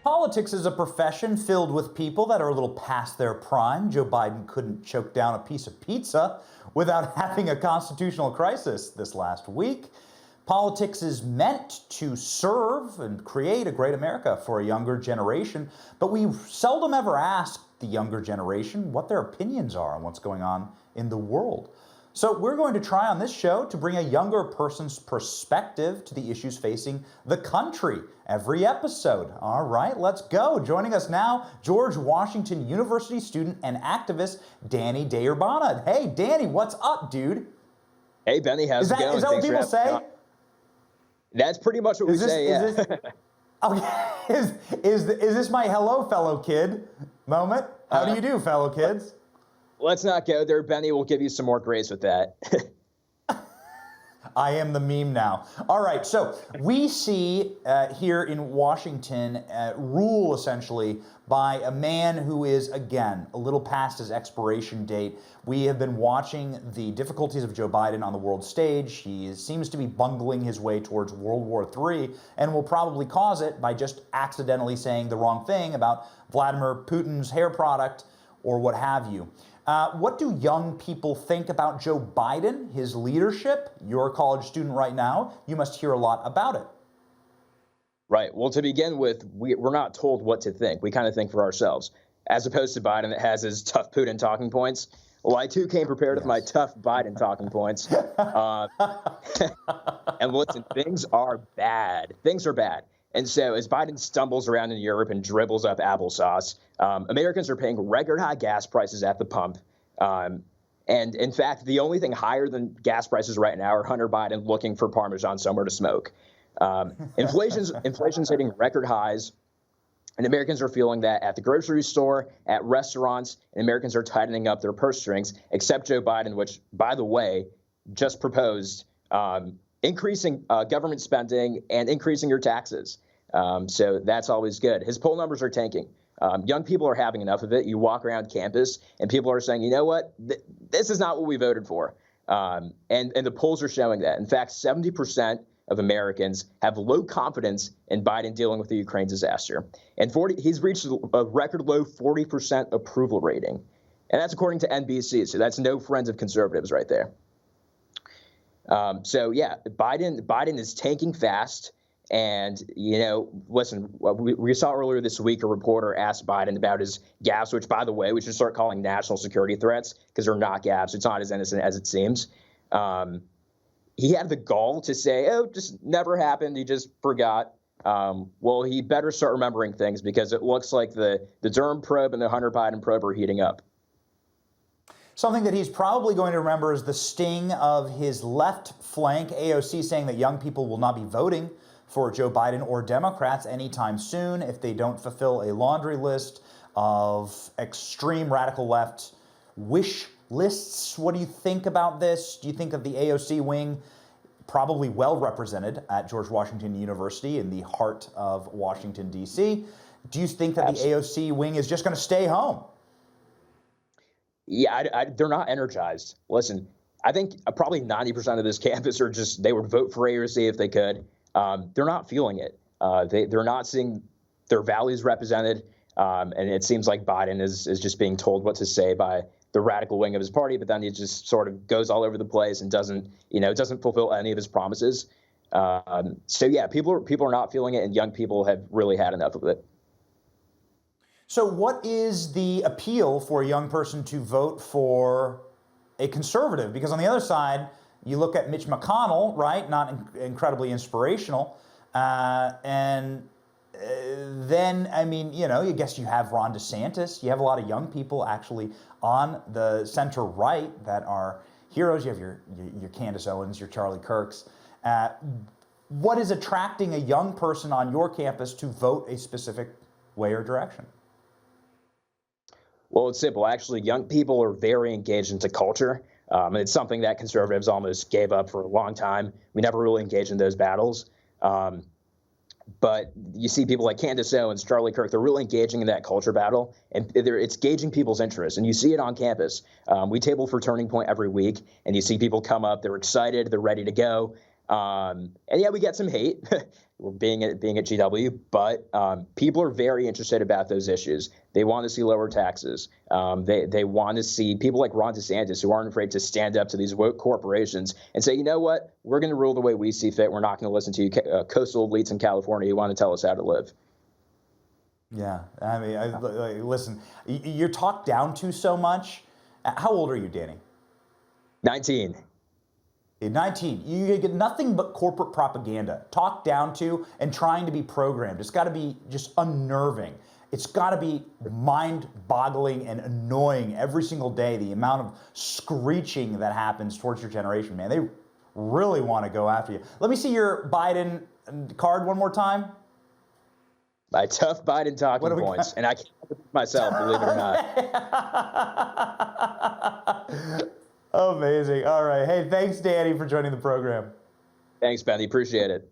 Politics is a profession filled with people that are a little past their prime. Joe Biden couldn't choke down a piece of pizza without having a constitutional crisis this last week. Politics is meant to serve and create a great America for a younger generation, but we seldom ever ask the younger generation what their opinions are on what's going on in the world. So we're going to try on this show to bring a younger person's perspective to the issues facing the country every episode. All right, let's go. Joining us now, George Washington University student and activist Danny De Urbina. Hey, Danny, what's up, dude? Hey, Benny, how's it going? Is that what people say? That's pretty much what we say, yeah. Okay. Is this my hello, fellow kid moment? How do you do, fellow kids? Let's not go there. Benny will give you some more grace with that. I am the meme now. All right, so we see here in Washington rule essentially by a man who is, again, a little past his expiration date. We have been watching the difficulties of Joe Biden on the world stage. He seems to be bungling his way towards World War III and will probably cause it by just accidentally saying the wrong thing about Vladimir Putin's hair product or what have you. What do young people think about Joe Biden, his leadership? You're a college student right now. You must hear a lot about it. Right. Well, to begin with, we're not told what to think. We kind of think for ourselves, as opposed to Biden that has his tough Putin talking points. Well, I, too, came prepared with my tough Biden talking points. And listen, things are bad. Things are bad. And so as Biden stumbles around in Europe and dribbles up applesauce, Americans are paying record high gas prices at the pump. And in fact, the only thing higher than gas prices right now are Hunter Biden looking for Parmesan somewhere to smoke. Inflation's hitting record highs, and Americans are feeling that at the grocery store, at restaurants, and Americans are tightening up their purse strings, except Joe Biden, which, by the way, just proposed increasing government spending and increasing your taxes. So that's always good. His poll numbers are tanking. Young people are having enough of it. You walk around campus and people are saying, you know what, this is not what we voted for. And the polls are showing that. In fact, 70% of Americans have low confidence in Biden dealing with the Ukraine disaster. And he's reached a record low 40% approval rating. And that's according to NBC. So that's no friends of conservatives right there. So, yeah, Biden is tanking fast. And, you know, listen, we saw earlier this week a reporter asked Biden about his gaffes, which, by the way, we should start calling national security threats because they're not gaffes. It's not as innocent as it seems. He had the gall to say, oh, just never happened. He just forgot. Well, he better start remembering things because it looks like the Durham probe and the Hunter Biden probe are heating up. Something that he's probably going to remember is the sting of his left flank, AOC, saying that young people will not be voting for Joe Biden or Democrats anytime soon if they don't fulfill a laundry list of extreme radical left wish lists. What do you think about this? Do you think of the AOC wing probably well represented at George Washington University in the heart of Washington, D.C.? Do you think that the AOC wing is just going to stay home? Yeah, they're not energized. Listen, I think probably 90% of this campus are just, they would vote for AOC if they could. They're not feeling it. They're not seeing their values represented. And it seems like Biden is just being told what to say by the radical wing of his party, but then he just sort of goes all over the place and doesn't fulfill any of his promises. So yeah, people are not feeling it, and young people have really had enough of it. So what is the appeal for a young person to vote for a conservative? Because on the other side, you look at Mitch McConnell, right? Not incredibly inspirational. Then, I mean, you know, I guess you have Ron DeSantis. You have a lot of young people actually on the center right that are heroes. You have your Candace Owens, your Charlie Kirks. What is attracting a young person on your campus to vote a specific way or direction? Well, it's simple. Actually, young people are very engaged into culture. And it's something that conservatives almost gave up for a long time. We never really engaged in those battles. But you see people like Candace Owens, Charlie Kirk, they're really engaging in that culture battle, and it's gauging people's interest. And you see it on campus. We table for Turning Point every week, and you see people come up. They're excited. They're ready to go. And yeah, we get some hate being at GW, but people are very interested about those issues. They want to see lower taxes. They want to see people like Ron DeSantis who aren't afraid to stand up to these woke corporations and say, you know what, we're going to rule the way we see fit. We're not going to listen to you coastal elites in California who want to tell us how to live. Yeah, I mean, listen, you're talked down to so much. How old are you, Danny? 19. 19. You get nothing but corporate propaganda, talked down to and trying to be programmed. It's got to be just unnerving. It's got to be mind-boggling and annoying every single day, the amount of screeching that happens towards your generation, man. They really want to go after you. Let me see your Biden card one more time. My tough Biden talking points, and I can't myself, believe it or not. Amazing. All right. Hey, thanks, Danny, for joining the program. Thanks, Benny. Appreciate it.